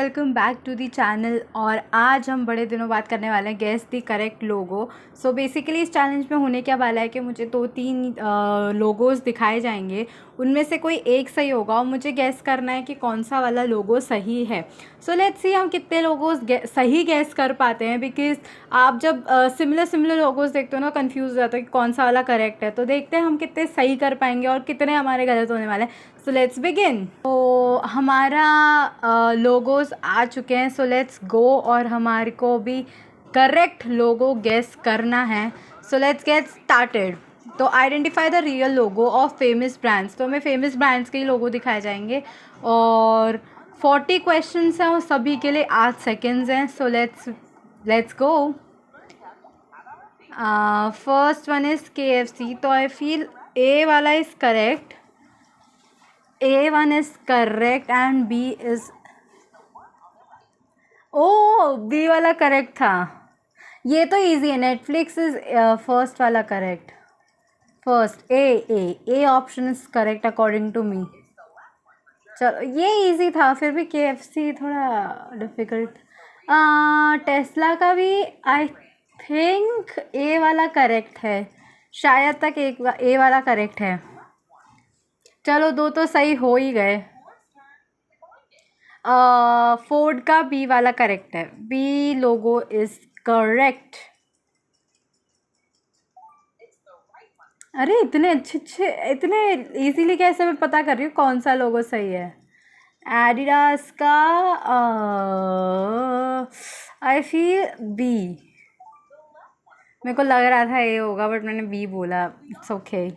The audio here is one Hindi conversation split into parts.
Welcome back to the channel. और आज हम बड़े दिनों बाद करने वाले हैं guess the correct logo. So basically इस चैलेंज में होने क्या वाला है कि मुझे 2-3 लोगोस दिखाए जाएंगे, उनमें से कोई एक सही होगा और मुझे गेस करना है कि कौन सा वाला लोगो सही है। सो लेट्स सी हम कितने लोगोस सही गेस कर पाते हैं, बिकॉज आप जब सिमिलर लोगोस देखते हो ना कंफ्यूज हो जाते हो कि कौन सा वाला करेक्ट है। तो देखते हैं हम कितने सही कर पाएंगे और कितने हमारे गलत होने वाले हैं। So let's begin. तो हमारा लोगोस आ चुके हैं, सो लेट्स गो। और हमारे को भी करेक्ट लोगो गेस करना है। So let's get started. तो identify the real logo of famous brands. तो हमें फेमस ब्रांड्स के ही लोगो दिखाए जाएंगे और 40 क्वेश्चंस हैं और सभी के लिए 8 सेकेंड्स हैं। So let's go. First one is KFC। तो आई फील ए वाला is correct, A1 is correct and B is B वाला करेक्ट था। ये तो इजी है। नेटफ्लिक्स इज फर्स्ट वाला correct. First A option is correct according to me. चलो ये इजी था, फिर भी KFC थोड़ा डिफिकल्ट। टेस्ला का भी आई थिंक ए वाला करेक्ट है, शायद तक ए वाला करेक्ट है। चलो दो तो सही हो ही गए। फोर्ड का बी वाला करेक्ट है। B logo is correct. अरे इतने अच्छे इतने इजीली कैसे मैं पता कर रही हूँ कौन सा लोगो सही है। एडिडास का आई फील बी। मेरे को लग रहा था ए होगा बट मैंने बी बोला। It's okay.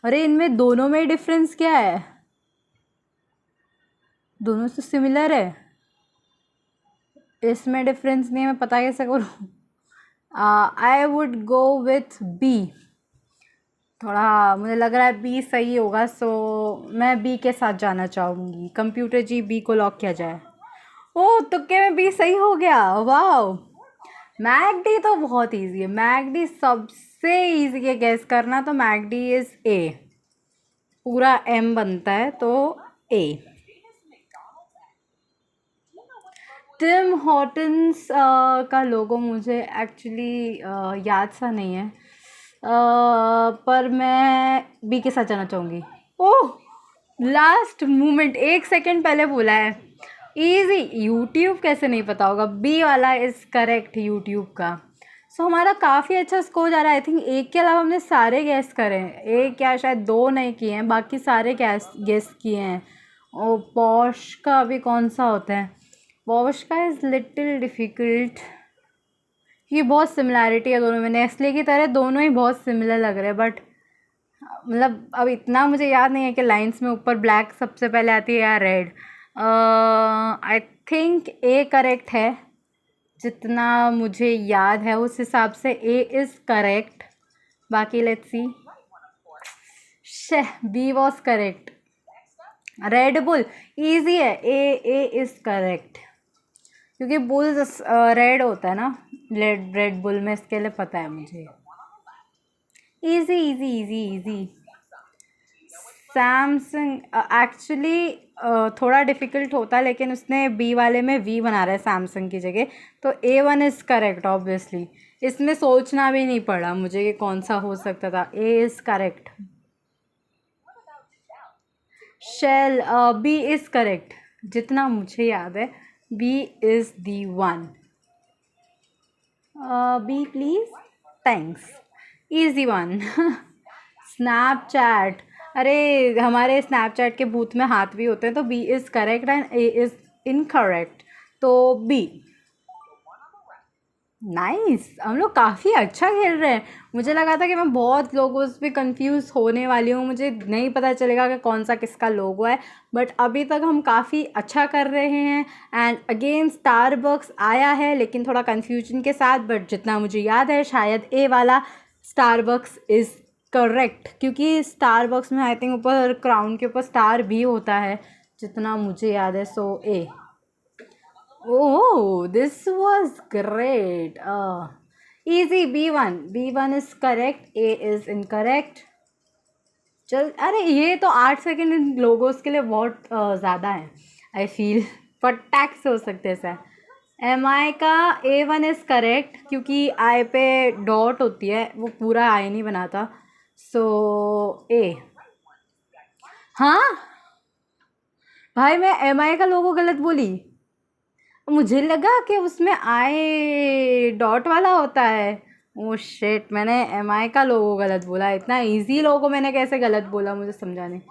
अरे इनमें दोनों में डिफरेंस क्या है? दोनों तो सिमिलर है, इसमें डिफरेंस नहीं है। मैं पता कैसे करूँ? I would go with B. थोड़ा मुझे लग रहा है बी सही होगा, सो मैं बी के साथ जाना चाहूँगी। कंप्यूटर जी बी को लॉक किया जाए। ओह तुक्के में बी सही हो गया। वाह। मैकडी तो बहुत इजी है। मैकडी सबसे इजी है गेस करना। तो मैकडी इज़ ए। पूरा एम बनता है तो ए। टिम हॉर्टन्स का लोगो मुझे एक्चुअली याद सा नहीं है, पर मैं बी के साथ जाना चाहूँगी। ओह लास्ट मोमेंट, 1 सेकेंड पहले बोला है। इजी। यूट्यूब कैसे नहीं पता होगा? बी वाला इज़ करेक्ट यूट्यूब का। सो हमारा काफ़ी अच्छा स्कोर जा रहा है। आई थिंक एक के अलावा हमने सारे गैस करे हैं। एक क्या शायद 2 नहीं किए हैं, बाकी सारे गैस किए हैं। और पॉश का अभी कौन सा होता है? पॉश का इज़ लिटिल डिफ़िकल्ट। ये बहुत सिमिलैरिटी है दोनों में। नेस्ले की तरह दोनों ही बहुत सिमिलर लग रहे हैं, बट मतलब अब इतना मुझे याद नहीं है कि लाइंस में ऊपर ब्लैक सबसे पहले आती है या red. I think A correct है, जितना मुझे याद है उस हिसाब से ए इज़ करेक्ट। बाकी let's see. B was correct. Red Bull easy है। ए इज़ करेक्ट क्योंकि बुल रेड होता है ना, रेड बुल में, इसके लिए पता है मुझे। Easy easy easy easy. Samsung actually थोड़ा डिफ़िकल्ट होता है, लेकिन उसने बी वाले में वी बना रहा है सैमसंग की जगह। तो A1 इज़ करेक्ट ऑब्वियसली। इसमें सोचना भी नहीं पड़ा मुझे कि कौन सा हो सकता था। A is correct. Shell B is correct, जितना मुझे याद है। B is the one. B please, thanks. Easy one. Snapchat. अरे हमारे स्नैपचैट के बूथ में हाथ भी होते हैं। तो B is correct and A is incorrect. तो बी। नाइस। हम लोग काफ़ी अच्छा खेल रहे हैं। मुझे लगा था कि मैं बहुत लोगों से भी कंफ्यूज होने वाली हूँ, मुझे नहीं पता चलेगा कि कौन सा किसका लोगो है, बट अभी तक हम काफ़ी अच्छा कर रहे हैं। एंड अगेन स्टारबक्स आया है, लेकिन थोड़ा कन्फ्यूजन के साथ, बट जितना मुझे याद है शायद ए वाला स्टारबक्स इज़ करेक्ट, क्योंकि स्टारबक्स में आई थिंक ऊपर क्राउन के ऊपर स्टार भी होता है, जितना मुझे याद है। सो ए। Oh, this was great. Easy B1. B1 is correct. A is incorrect. चल, अरे ये तो 8 सेकंड इन लोगोस के लिए बहुत ज़्यादा है, आई फील। फटाक से हो सकते हैं सर। एम आई का A1 इज़ करेक्ट, क्योंकि आई पे डॉट होती है, वो पूरा आई नहीं बनाता। सो ए। हाँ भाई, मैं एम आई का लोगो गलत बोली। मुझे लगा कि उसमें आई डॉट वाला होता है। ओ शिट, मैंने एम आई का लोगो गलत बोला। इतना इजी लोगो मैंने कैसे गलत बोला, मुझे समझाने।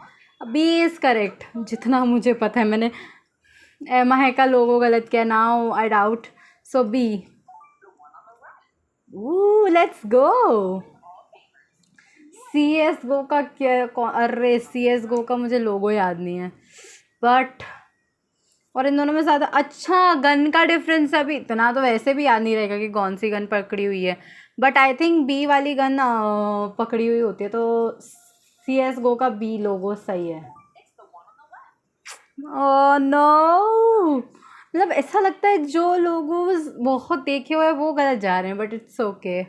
बी इज़ करेक्ट, जितना मुझे पता है। मैंने एम आई का लोगो गलत किया। Now I doubt. So B. Let's go. C S GO का क्या? अरे सी एस गो का मुझे लोगो याद नहीं है, बट और इन दोनों में ज़्यादा अच्छा गन का डिफरेंस अभी इतना तो वैसे भी याद नहीं रहेगा कि कौन सी गन पकड़ी हुई है, बट आई थिंक बी वाली गन पकड़ी हुई होती है, तो सी एस गो का बी लोगो सही है। ओह नो, मतलब ऐसा लगता है जो लोगो बहुत देखे हुए हैं वो गलत जा रहे हैं, but it's okay.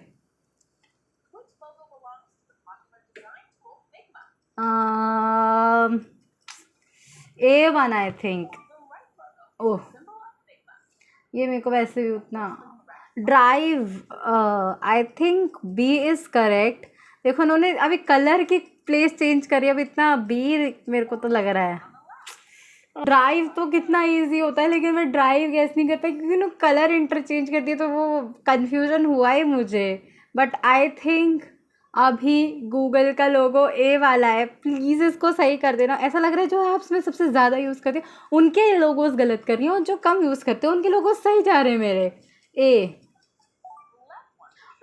A1 I think. Oh, ये मेरे को वैसे भी उतना। Drive, I think B is correct. देखो उन्होंने अभी कलर की प्लेस चेंज करी, अब इतना बी मेरे को तो लग रहा है। ड्राइव तो कितना इजी होता है, लेकिन मैं ड्राइव गैस नहीं कर पाई क्योंकि उन्होंने कलर इंटरचेंज कर दिया, तो वो कन्फ्यूज़न हुआ ही मुझे। बट आई थिंक अभी गूगल का लोगो ए वाला है। प्लीज़ इसको सही कर देना। ऐसा लग रहा है जो ऐप्स में सबसे ज़्यादा यूज़ करते हैं उनके लोगोस गलत कर रही हैं, और जो कम यूज़ करते हैं उनके लोगोस सही जा रहे हैं मेरे। ए।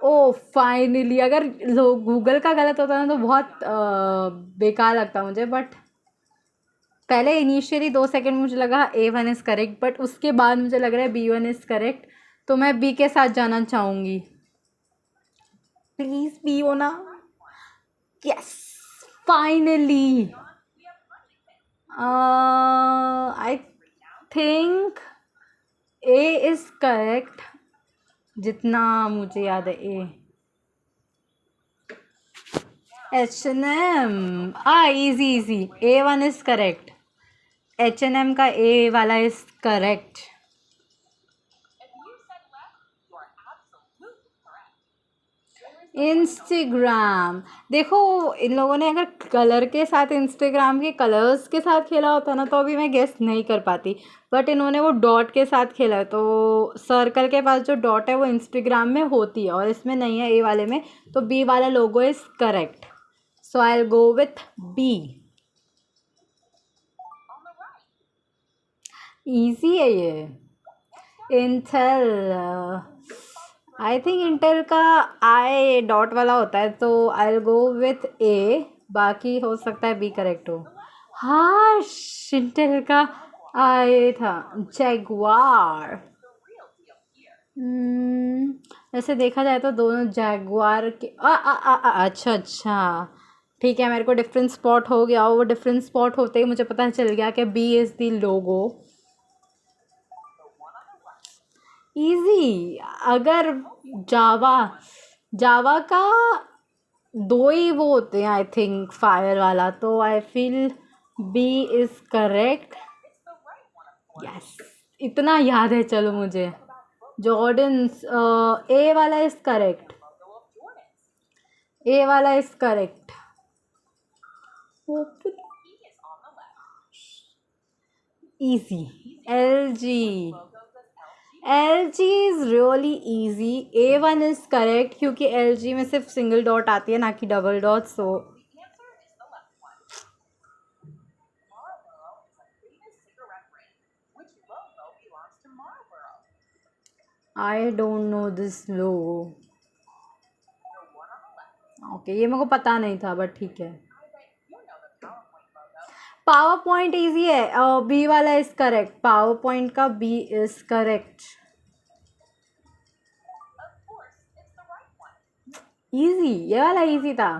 ओ फाइनली, अगर लोग गूगल का गलत होता ना तो बहुत बेकार लगता मुझे, बट पहले इनिशियली 2 सेकंड मुझे लगा A1 इज़ करेक्ट, बट उसके बाद मुझे लग रहा है B1 इज़ करेक्ट, तो मैं बी के साथ जाना चाहूँगी। प्लीज़ बी होना। Yes, finally. I think A is correct, जितना मुझे याद है। ए H&M, easy easy. A1 is correct. H&M का ए वाला इज़ करेक्ट। इंस्टाग्राम, देखो इन लोगों ने अगर कलर के साथ, इंस्टाग्राम के कलर्स के साथ खेला होता ना तो अभी मैं गेस नहीं कर पाती, बट इन्होंने वो डॉट के साथ खेला है, तो सर्कल के पास जो डॉट है वो इंस्टाग्राम में होती है और इसमें नहीं है, ए वाले में। तो बी वाला logo is correct, so I will go with B. Easy है ये। इंटेल, आई थिंक इंटेल का आई डॉट वाला होता है, तो आई विल गो विथ ए। बाकी हो सकता है बी करेक्ट हो। हाँ, इंटेल का आई था जैगवार। वैसे देखा जाए तो दोनों जैगवार के अच्छा अच्छा, ठीक है, मेरे को डिफरेंट स्पॉट हो गया। वो डिफरेंट स्पॉट होते ही मुझे पता चल गया कि B is the logo. Easy. अगर जावा, जावा का दो ही वो होते हैं आई थिंक फायर वाला, तो I feel B is correct. Yes, इतना याद है, चलो मुझे। जॉर्डन्स, ए वाला इज़ करेक्ट। ए वाला is correct. Easy. L G, L G is really easy. A1 is correct, क्योंकि एल जी में सिर्फ सिंगल डॉट आती है ना कि double dot, so I don't know this logo. Okay, ये मेरे को पता नहीं था, बट ठीक है। पावर पॉइंट ईजी है, बी वाला इज़ करेक्ट। पावर पॉइंट का बी इज़ करेक्ट। इजी, ये वाला इजी था।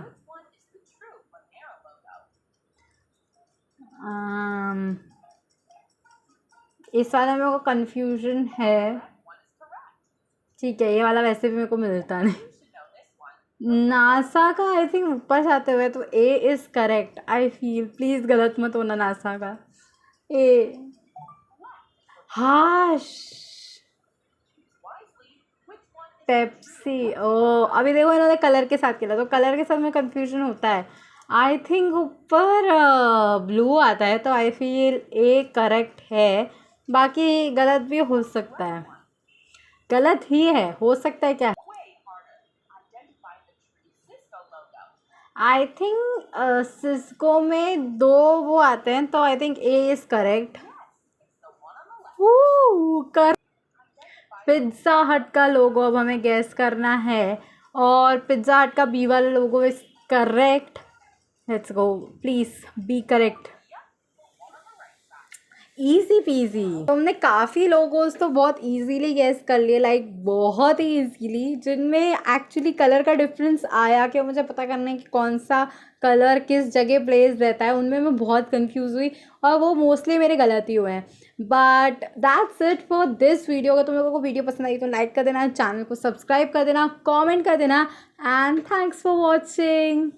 इस वाला मेरे को कंफ्यूजन है। ठीक है, ये वाला वैसे भी मेरे को मिलता नहीं। नासा का आई थिंक ऊपर से आते हुए, तो ए is correct I feel. Please गलत मत होना नासा का। ए। हाश। पेप्सी। ओ, अभी देखो इन्होंने कलर के साथ खेला, तो कलर के साथ में कंफ्यूजन होता है। आई थिंक ऊपर ब्लू आता है, तो आई फील ए करेक्ट है। बाकी गलत भी हो सकता है, गलत ही है, हो सकता है क्या। आई थिंक सिस्को में दो वो आते हैं, तो आई थिंक ए इज करेक्ट। कर पिज्ज़ा हट का लोगो अब हमें गैस करना है, और पिज्ज़ा हट का बी वाला लोगो is correct. Let's go, please be correct. Easy PG. तुमने काफ़ी लोगोस तो बहुत इजीली गैस कर लिए, लाइक बहुत ही इजीली, जिनमें एक्चुअली कलर का डिफरेंस आया कि मुझे पता करना है कि कौन सा कलर किस जगह प्लेस रहता है, उनमें मैं बहुत कंफ्यूज हुई, और वो मोस्टली मेरे गलत ही हुए हैं। But that's it for this video. अगर तुम लोगों को वीडियो पसंद आई तो लाइक कर देना, चैनल को सब्सक्राइब कर देना, कॉमेंट कर देना, एंड थैंक्स फॉर वॉचिंग।